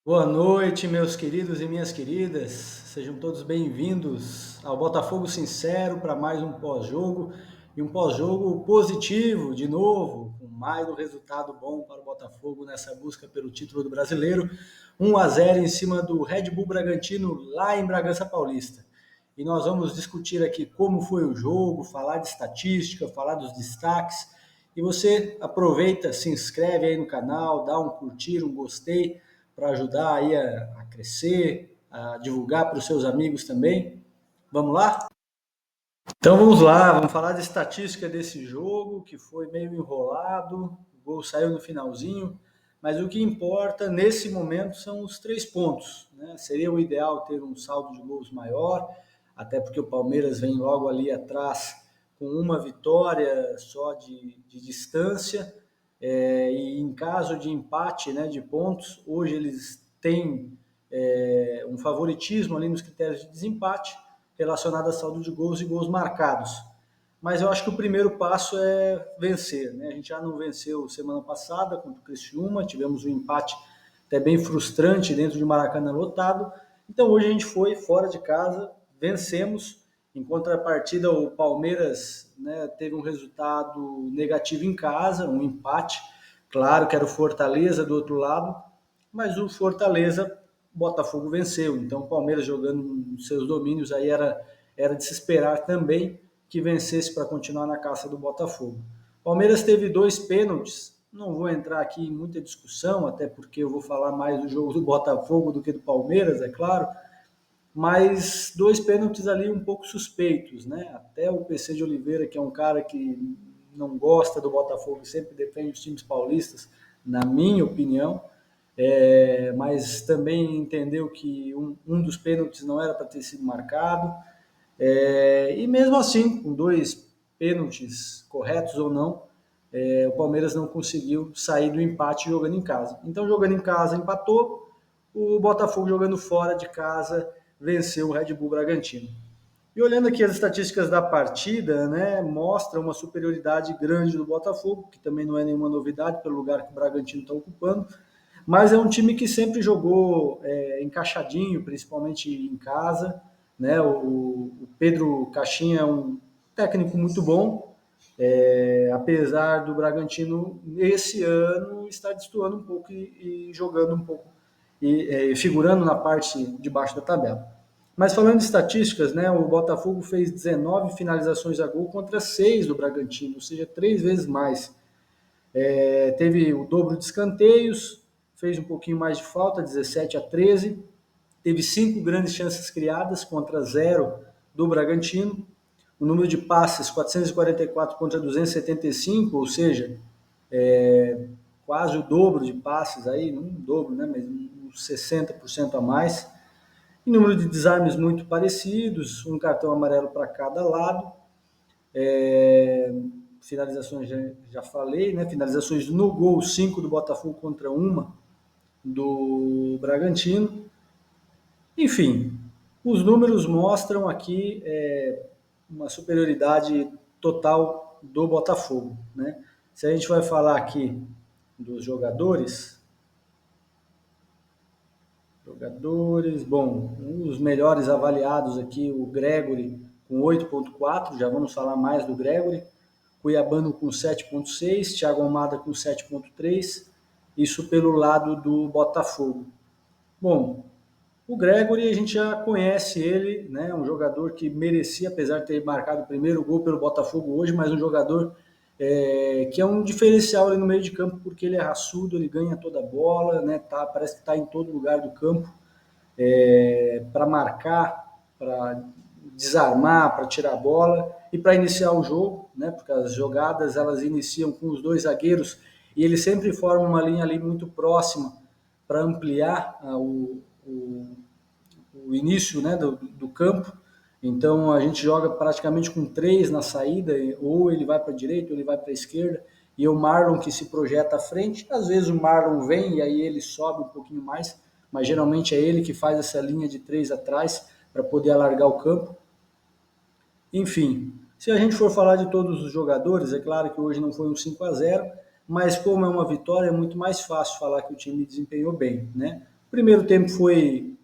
Boa noite, meus queridos e minhas queridas. Sejam todos bem-vindos ao Botafogo Sincero para mais um pós-jogo e um pós-jogo positivo, de novo, com mais um resultado bom para o Botafogo nessa busca pelo título do Brasileiro. 1-0 em cima do Red Bull Bragantino lá em Bragança Paulista. E nós vamos discutir aqui como foi o jogo, falar de estatística, falar dos destaques. E você aproveita, se inscreve aí no canal, dá um curtir, um gostei para ajudar aí a crescer, a divulgar para os seus amigos também. Vamos lá? Então vamos lá, vamos falar de estatística desse jogo, que foi meio enrolado, o gol saiu no finalzinho, mas o que importa nesse momento são os 3 pontos. Né? Seria o ideal ter um saldo de gols maior, até porque o Palmeiras vem logo ali atrás com uma vitória só de distância, e em caso de empate, né, de pontos, hoje eles têm um favoritismo ali nos critérios de desempate, relacionado a saldo de gols e gols marcados. Mas eu acho que o primeiro passo é vencer. Né? A gente já não venceu semana passada contra o Criciúma, tivemos um empate até bem frustrante dentro de Maracanã lotado. Então hoje a gente foi fora de casa, vencemos. Em contrapartida, o Palmeiras, né, teve um resultado negativo em casa, um empate. Claro que era o Fortaleza do outro lado, mas o Fortaleza, Botafogo venceu. Então o Palmeiras jogando nos seus domínios aí era de se esperar também que vencesse para continuar na caça do Botafogo. Palmeiras teve 2 pênaltis, não vou entrar aqui em muita discussão, até porque eu vou falar mais do jogo do Botafogo do que do Palmeiras, é claro, mas 2 pênaltis ali um pouco suspeitos, né? Até o PC de Oliveira, que é um cara que não gosta do Botafogo e sempre defende os times paulistas, na minha opinião, mas também entendeu que um dos pênaltis não era para ter sido marcado, e mesmo assim, com 2 pênaltis corretos ou não, o Palmeiras não conseguiu sair do empate jogando em casa. Então, jogando em casa, empatou, o Botafogo jogando fora de casa venceu o Red Bull Bragantino. E olhando aqui as estatísticas da partida, né, mostra uma superioridade grande do Botafogo, que também não é nenhuma novidade pelo lugar que o Bragantino está ocupando, mas é um time que sempre jogou encaixadinho, principalmente em casa. Né? O Pedro Caixinha é um técnico muito bom, apesar do Bragantino, esse ano, estar destoando um pouco e jogando um pouco, e figurando na parte de baixo da tabela. Mas falando de estatísticas, né, o Botafogo fez 19 finalizações a gol contra 6 do Bragantino, ou seja, 3 vezes mais. Teve o dobro de escanteios, fez um pouquinho mais de falta, 17-13. Teve 5 grandes chances criadas contra 0 do Bragantino. O número de passes, 444 contra 275, ou seja, quase o dobro de passes aí, não um dobro, né, mas uns 60% a mais. E número de desarmes muito parecidos, um cartão amarelo para cada lado. Finalizações já falei, né? Finalizações no gol, 5 do Botafogo contra 1 do Bragantino. Enfim, os números mostram aqui uma superioridade total do Botafogo. Né? Se a gente vai falar aqui dos jogadores, bom, os melhores avaliados aqui, o Gregory com 8,4, já vamos falar mais do Gregory, Cuiabano com 7,6, Thiago Almada com 7,3, isso pelo lado do Botafogo. Bom, o Gregory a gente já conhece ele, né? Um jogador que merecia, apesar de ter marcado o primeiro gol pelo Botafogo hoje, mas um jogador que é um diferencial ali no meio de campo, porque ele é raçudo, ele ganha toda a bola, né? Parece que está em todo lugar do campo, para marcar, para desarmar, para tirar a bola e para iniciar o jogo, né? Porque as jogadas elas iniciam com os 2 zagueiros e ele sempre forma uma linha ali muito próxima para ampliar o início, né, do campo. Então a gente joga praticamente com 3 na saída, ou ele vai para a direita, ou ele vai para a esquerda, e o Marlon que se projeta à frente. Às vezes o Marlon vem e aí ele sobe um pouquinho mais, mas geralmente é ele que faz essa linha de 3 atrás para poder alargar o campo. Enfim, se a gente for falar de todos os jogadores, é claro que hoje não foi um 5-0, mas como é uma vitória, é muito mais fácil falar que o time desempenhou bem, né? O primeiro tempo foi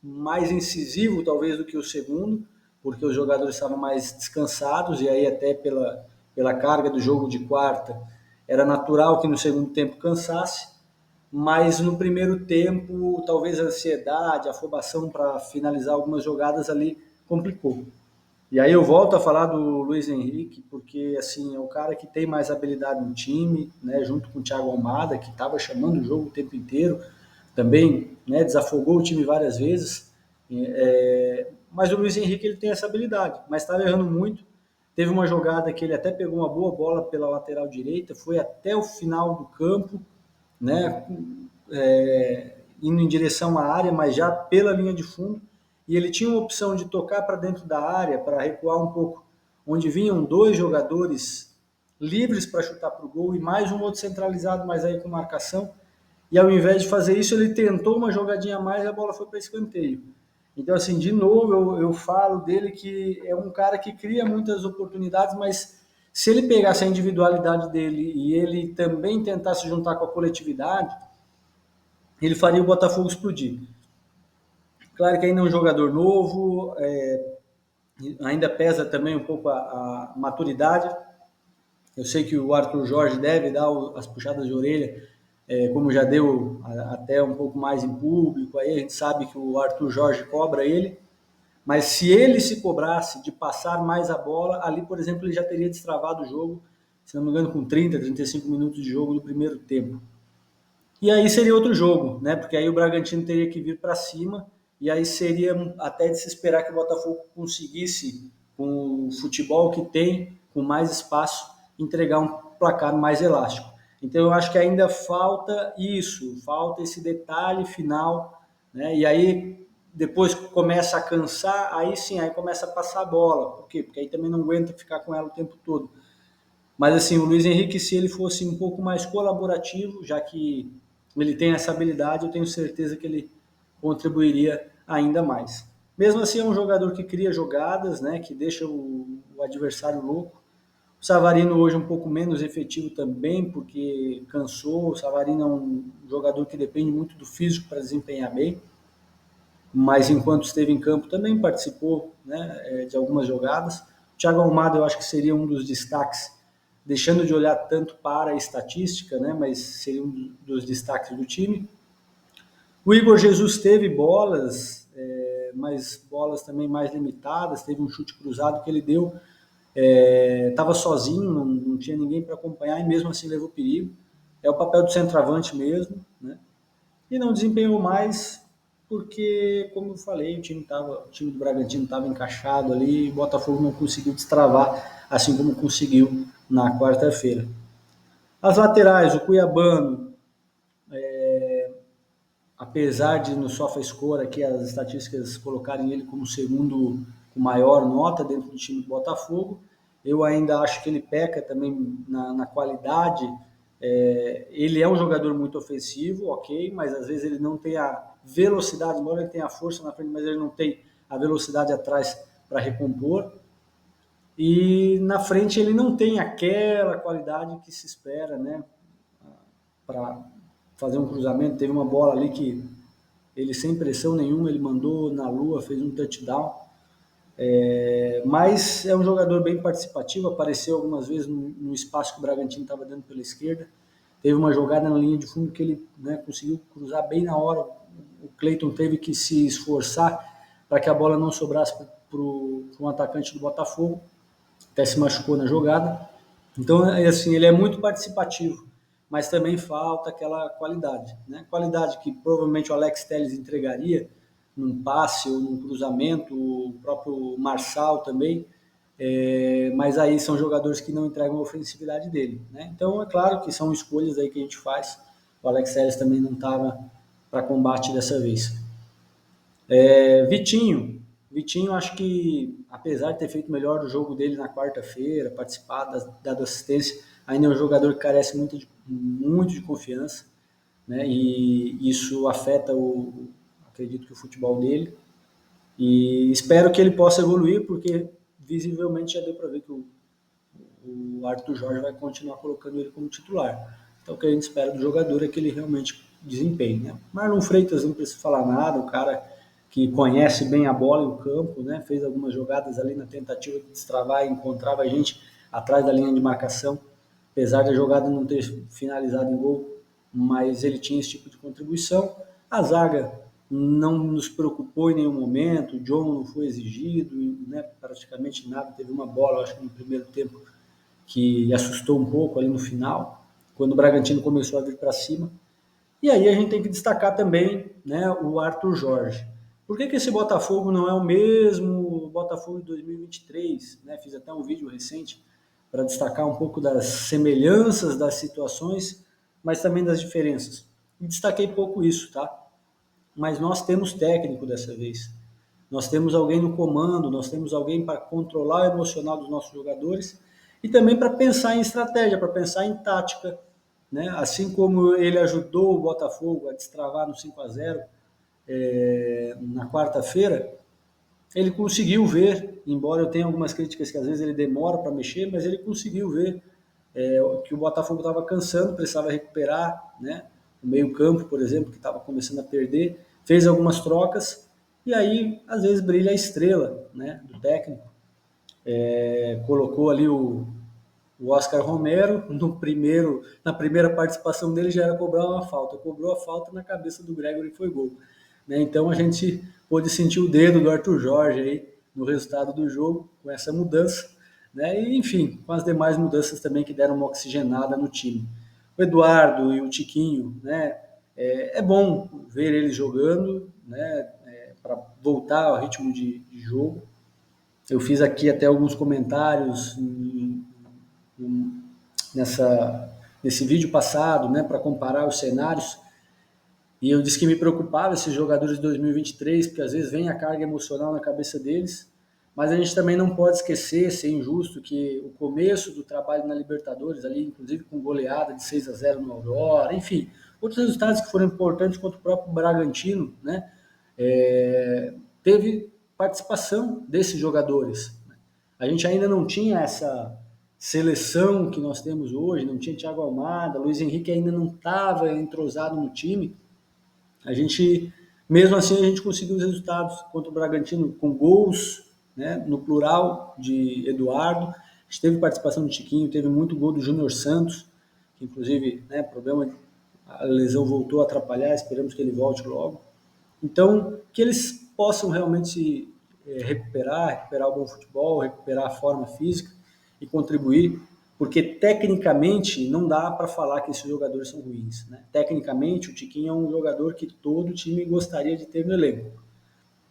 mais incisivo, talvez, do que o segundo, porque os jogadores estavam mais descansados, e aí até pela carga do jogo de quarta, era natural que no segundo tempo cansasse, mas no primeiro tempo, talvez a ansiedade, a afobação para finalizar algumas jogadas ali complicou. E aí eu volto a falar do Luiz Henrique, porque assim, é o cara que tem mais habilidade no time, né, junto com o Thiago Almada, que estava chamando o jogo o tempo inteiro, também, né, desafogou o time várias vezes. Mas o Luiz Henrique ele tem essa habilidade, mas estava errando muito. Teve uma jogada que ele até pegou uma boa bola pela lateral direita, foi até o final do campo, né, indo em direção à área, mas já pela linha de fundo, e ele tinha uma opção de tocar para dentro da área, para recuar um pouco, onde vinham dois jogadores livres para chutar para o gol e mais um outro centralizado, mas aí com marcação. E ao invés de fazer isso, ele tentou uma jogadinha a mais e a bola foi para escanteio. Então, assim, de novo, eu falo dele que é um cara que cria muitas oportunidades, mas se ele pegasse a individualidade dele e ele também tentasse juntar com a coletividade, ele faria o Botafogo explodir. Claro que ainda é um jogador novo, ainda pesa também um pouco a maturidade. Eu sei que o Arthur Jorge deve dar as puxadas de orelha, como já deu até um pouco mais em público, aí a gente sabe que o Arthur Jorge cobra ele, mas se ele se cobrasse de passar mais a bola, ali, por exemplo, ele já teria destravado o jogo, se não me engano, com 30, 35 minutos de jogo no primeiro tempo. E aí seria outro jogo, né? Porque aí o Bragantino teria que vir para cima e aí seria até de se esperar que o Botafogo conseguisse, com o futebol que tem, com mais espaço, entregar um placar mais elástico. Então eu acho que ainda falta isso, falta esse detalhe final, né? E aí depois começa a cansar, aí sim, aí começa a passar a bola. Por quê? Porque aí também não aguenta ficar com ela o tempo todo. Mas assim, o Luiz Henrique, se ele fosse um pouco mais colaborativo, já que ele tem essa habilidade, eu tenho certeza que ele contribuiria ainda mais. Mesmo assim, é um jogador que cria jogadas, né, que deixa o adversário louco. O Savarino hoje é um pouco menos efetivo também, porque cansou. O Savarino é um jogador que depende muito do físico para desempenhar bem, mas enquanto esteve em campo também participou, né, de algumas jogadas. O Thiago Almada eu acho que seria um dos destaques, deixando de olhar tanto para a estatística, né, mas seria um dos destaques do time. O Igor Jesus teve bolas, mas bolas também mais limitadas, teve um chute cruzado que ele deu, estava sozinho, não tinha ninguém para acompanhar e mesmo assim levou perigo. É o papel do centroavante mesmo, né? E não desempenhou mais porque, como eu falei, o time do Bragantino estava encaixado ali e o Botafogo não conseguiu destravar, assim como conseguiu na quarta-feira. As laterais, o Cuiabano, apesar de no SofaScore aqui as estatísticas colocarem ele como segundo com maior nota dentro do time do Botafogo, eu ainda acho que ele peca também na qualidade. Ele é um jogador muito ofensivo, ok, mas às vezes ele não tem a velocidade, embora ele tenha a força na frente, mas ele não tem a velocidade atrás para recompor. E na frente ele não tem aquela qualidade que se espera, né, para fazer um cruzamento. Teve uma bola ali que ele, sem pressão nenhuma, ele mandou na lua, fez um touchdown. Mas é um jogador bem participativo, apareceu algumas vezes no espaço que o Bragantino estava dando pela esquerda. Teve uma jogada na linha de fundo que ele, né, conseguiu cruzar bem na hora. O Cleiton teve que se esforçar para que a bola não sobrasse para um atacante do Botafogo, até se machucou na jogada. Então, assim, ele é muito participativo, mas também falta aquela qualidade, né? Qualidade que provavelmente o Alex Telles entregaria num passe ou num cruzamento, o próprio Marçal também, mas aí são jogadores que não entregam a ofensividade dele, né? Então, é claro que são escolhas aí que a gente faz. O Alex Telles também não estava para combate dessa vez. Vitinho, acho que apesar de ter feito melhor do jogo dele na quarta-feira, participado, dado assistência, ainda é um jogador que carece muito de confiança, né? E isso afeta acredito que o futebol dele. E espero que ele possa evoluir, porque visivelmente já deu para ver que o Arthur Jorge vai continuar colocando ele como titular. Então o que a gente espera do jogador é que ele realmente desempenho, né? Marlon Freitas não precisa falar nada, o cara que conhece bem a bola e o campo, né? Fez algumas jogadas ali na tentativa de destravar e encontrava a gente atrás da linha de marcação, apesar da jogada não ter finalizado em gol, mas ele tinha esse tipo de contribuição. A zaga não nos preocupou em nenhum momento, o John não foi exigido, né? Praticamente nada, teve uma bola, acho que no primeiro tempo, que assustou um pouco ali no final, quando o Bragantino começou a vir para cima. E aí a gente tem que destacar também, né, o Arthur Jorge. Por que esse Botafogo não é o mesmo Botafogo de 2023? Né? Fiz até um vídeo recente para destacar um pouco das semelhanças das situações, mas também das diferenças. E destaquei pouco isso, tá? Mas nós temos técnico dessa vez. Nós temos alguém no comando, nós temos alguém para controlar o emocional dos nossos jogadores e também para pensar em estratégia, para pensar em tática, né? Assim como ele ajudou o Botafogo a destravar no 5-0 na quarta-feira, ele conseguiu ver, embora eu tenha algumas críticas que às vezes ele demora para mexer, mas ele conseguiu ver que o Botafogo estava cansando, precisava recuperar, né? O meio-campo, por exemplo, que estava começando a perder, fez algumas trocas e aí às vezes brilha a estrela, né, do técnico. Colocou ali o Oscar Romero na primeira participação dele já era cobrar uma falta, cobrou a falta na cabeça do Gregory e foi gol. Né? Então a gente pôde sentir o dedo do Arthur Jorge aí no resultado do jogo com essa mudança, né? E enfim, com as demais mudanças também que deram uma oxigenada no time. O Eduardo e o Tiquinho, né? É bom ver eles jogando, né? Para voltar ao ritmo de jogo. Eu fiz aqui até alguns comentários nesse vídeo passado, né, para comparar os cenários. E eu disse que me preocupava esses jogadores de 2023, porque às vezes vem a carga emocional na cabeça deles, mas a gente também não pode esquecer, ser injusto, que o começo do trabalho na Libertadores, ali, inclusive com goleada de 6-0 no Aurora, enfim, outros resultados que foram importantes contra o próprio Bragantino, né, teve participação desses jogadores. A gente ainda não tinha essa seleção que nós temos hoje, não tinha Thiago Almada, Luiz Henrique ainda não estava entrosado no time. A gente, mesmo assim, a gente conseguiu os resultados contra o Bragantino com gols, né, no plural de Eduardo. A gente teve participação do Chiquinho, teve muito gol do Júnior Santos, que inclusive, né, problema, a lesão voltou a atrapalhar, esperamos que ele volte logo. Então, que eles possam realmente se recuperar o bom futebol, recuperar a forma física e contribuir, porque tecnicamente não dá para falar que esses jogadores são ruins. Né? Tecnicamente, o Tiquinho é um jogador que todo time gostaria de ter no elenco.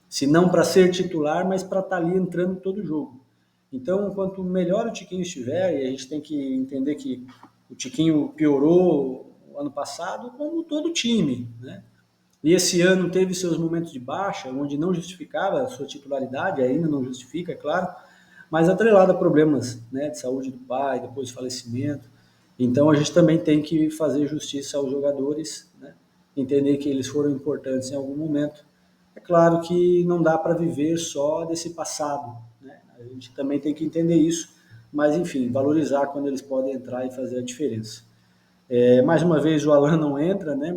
Se não para ser titular, mas para estar ali entrando todo jogo. Então, quanto melhor o Tiquinho estiver, e a gente tem que entender que o Tiquinho piorou ano passado, como todo time, né? E esse ano teve seus momentos de baixa, onde não justificava a sua titularidade, ainda não justifica, é claro, mas atrelado a problemas, né, de saúde do pai, depois falecimento. Então a gente também tem que fazer justiça aos jogadores, né, entender que eles foram importantes em algum momento. É claro que não dá para viver só desse passado, né? A gente também tem que entender isso, mas enfim, valorizar quando eles podem entrar e fazer a diferença. Mais uma vez o Alan não entra, né?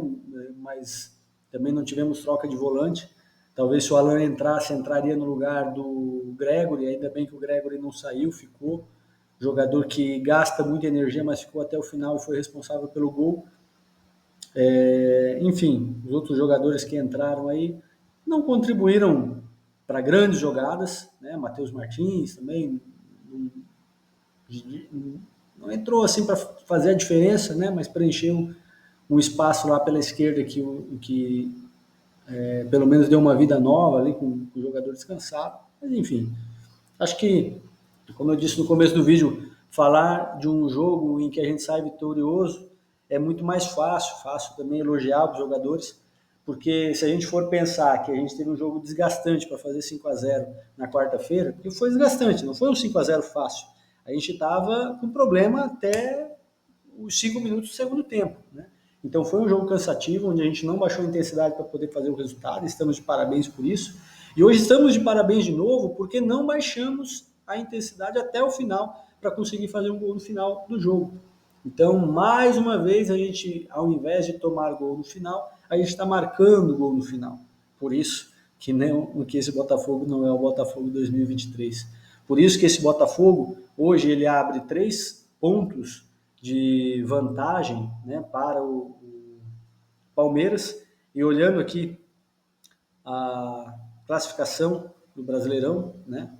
Mas também não tivemos troca de volante. Talvez se o Alan entrasse, entraria no lugar do Gregory, ainda bem que o Gregory não saiu, ficou. Jogador que gasta muita energia, mas ficou até o final e foi responsável pelo gol. Enfim, os outros jogadores que entraram aí não contribuíram para grandes jogadas, né? Matheus Martins também não entrou assim para fazer a diferença, né? Mas preencheu um espaço lá pela esquerda que pelo menos deu uma vida nova ali com o jogador descansado. Mas enfim, acho que, como eu disse no começo do vídeo, falar de um jogo em que a gente sai vitorioso é muito mais fácil também elogiar os jogadores, porque se a gente for pensar que a gente teve um jogo desgastante para fazer 5-0 na quarta-feira, porque foi desgastante, não foi um 5-0 fácil. A gente estava com problema até os 5 minutos do segundo tempo, né? Então foi um jogo cansativo, onde a gente não baixou a intensidade para poder fazer o resultado, estamos de parabéns por isso. E hoje estamos de parabéns de novo, porque não baixamos a intensidade até o final para conseguir fazer um gol no final do jogo. Então, mais uma vez, a gente, ao invés de tomar gol no final, a gente está marcando gol no final. Por isso que esse Botafogo não é o Botafogo 2023. Por isso que esse Botafogo, hoje, ele abre 3 pontos de vantagem, né, para o Palmeiras. E olhando aqui a classificação do Brasileirão, né,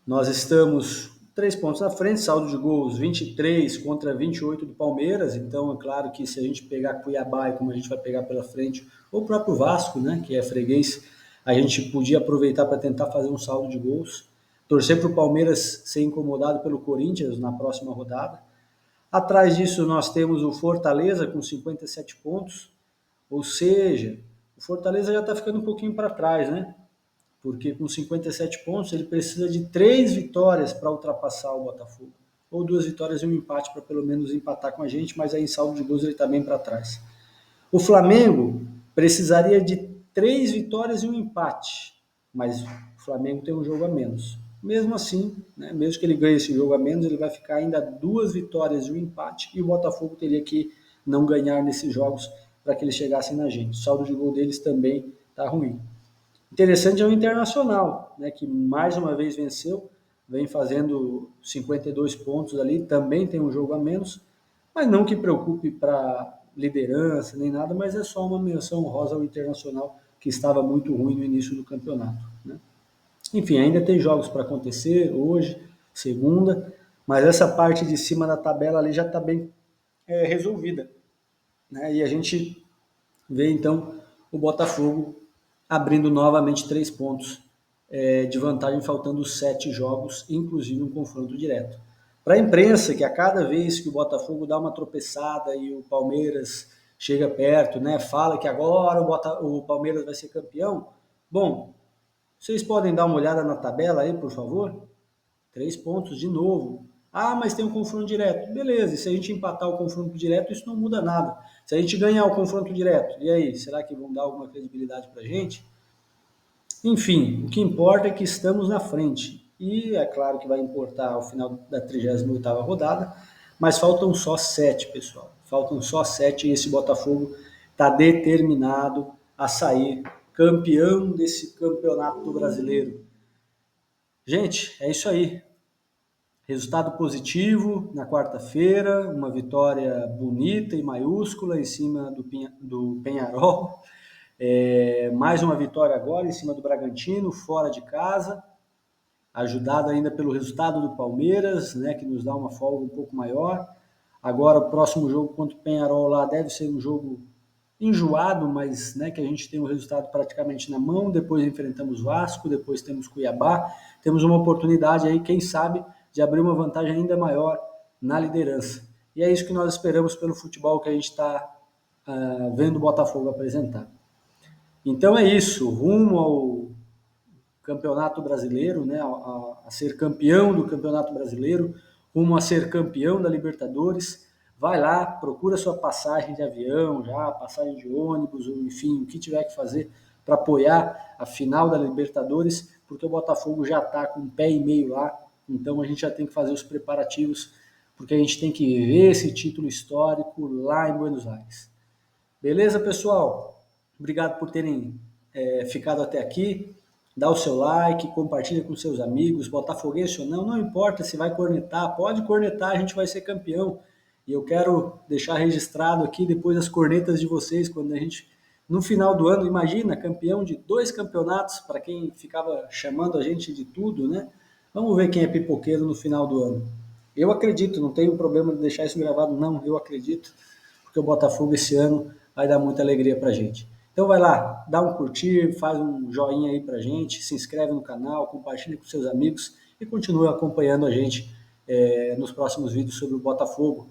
nós estamos 3 pontos à frente, saldo de gols 23 contra 28 do Palmeiras. Então, é claro que se a gente pegar Cuiabá, e como a gente vai pegar pela frente, ou o próprio Vasco, né, que é freguês, a gente podia aproveitar para tentar fazer um saldo de gols. Torcer para o Palmeiras ser incomodado pelo Corinthians na próxima rodada. Atrás disso, nós temos o Fortaleza com 57 pontos, ou seja, o Fortaleza já está ficando um pouquinho para trás, né? Porque com 57 pontos ele precisa de 3 vitórias para ultrapassar o Botafogo. Ou 2 vitórias e um empate para pelo menos empatar com a gente, mas aí em saldo de gols ele está bem para trás. O Flamengo precisaria de 3 vitórias e um empate, mas o Flamengo tem um jogo a menos. Mesmo assim, né, mesmo que ele ganhe esse jogo a menos, ele vai ficar ainda 2 vitórias e um empate, e o Botafogo teria que não ganhar nesses jogos para que eles chegassem na gente. O saldo de gol deles também está ruim. Interessante é o Internacional, né, que mais uma vez venceu, vem fazendo 52 pontos ali, também tem um jogo a menos, mas não que preocupe para liderança nem nada, mas é só uma menção honrosa ao Internacional, que estava muito ruim no início do campeonato, né? Enfim, ainda tem jogos para acontecer hoje, segunda, mas essa parte de cima da tabela ali já está bem resolvida, né? E a gente vê então o Botafogo abrindo novamente 3 pontos de vantagem, faltando 7 jogos, inclusive um confronto direto. Para a imprensa, que a cada vez que o Botafogo dá uma tropeçada e o Palmeiras chega perto, né, fala que agora o Palmeiras vai ser campeão, bom, vocês podem dar uma olhada na tabela aí, por favor? 3 pontos de novo. Ah, mas tem um confronto direto. Beleza, e se a gente empatar o confronto direto, isso não muda nada. Se a gente ganhar o confronto direto, e aí, será que vão dar alguma credibilidade para a gente? Enfim, o que importa é que estamos na frente. E é claro que vai importar ao final da 38ª rodada, mas faltam só 7, pessoal. Faltam só 7 e esse Botafogo está determinado a sair campeão desse campeonato brasileiro. Gente, é isso aí. Resultado positivo na quarta-feira, uma vitória bonita e maiúscula em cima do Penharol. Mais uma vitória agora em cima do Bragantino, fora de casa, ajudado ainda pelo resultado do Palmeiras, né, que nos dá uma folga um pouco maior. Agora o próximo jogo contra o Penharol lá deve ser um jogo enjoado, mas né, que a gente tem o resultado praticamente na mão. Depois enfrentamos Vasco, depois temos Cuiabá. Temos uma oportunidade aí, quem sabe, de abrir uma vantagem ainda maior na liderança. E é isso que nós esperamos pelo futebol que a gente está vendo o Botafogo apresentar. Então é isso, rumo ao Campeonato Brasileiro, né, a ser campeão do Campeonato Brasileiro, rumo a ser campeão da Libertadores. Vai lá, procura sua passagem de avião, já passagem de ônibus, ou enfim, o que tiver que fazer para apoiar a final da Libertadores, porque o Botafogo já está com um pé e meio lá, então a gente já tem que fazer os preparativos, porque a gente tem que ver esse título histórico lá em Buenos Aires. Beleza, pessoal? Obrigado por terem ficado até aqui. Dá o seu like, compartilha com seus amigos, botafoguense ou não, não importa se vai cornetar, pode cornetar, a gente vai ser campeão. E eu quero deixar registrado aqui depois as cornetas de vocês, quando a gente, no final do ano, imagina, campeão de 2 campeonatos, para quem ficava chamando a gente de tudo, né? Vamos ver quem é pipoqueiro no final do ano. Eu acredito, não tenho problema de deixar isso gravado, não, eu acredito, porque o Botafogo esse ano vai dar muita alegria pra gente. Então vai lá, dá um curtir, faz um joinha aí pra gente, se inscreve no canal, compartilha com seus amigos e continua acompanhando a gente nos próximos vídeos sobre o Botafogo.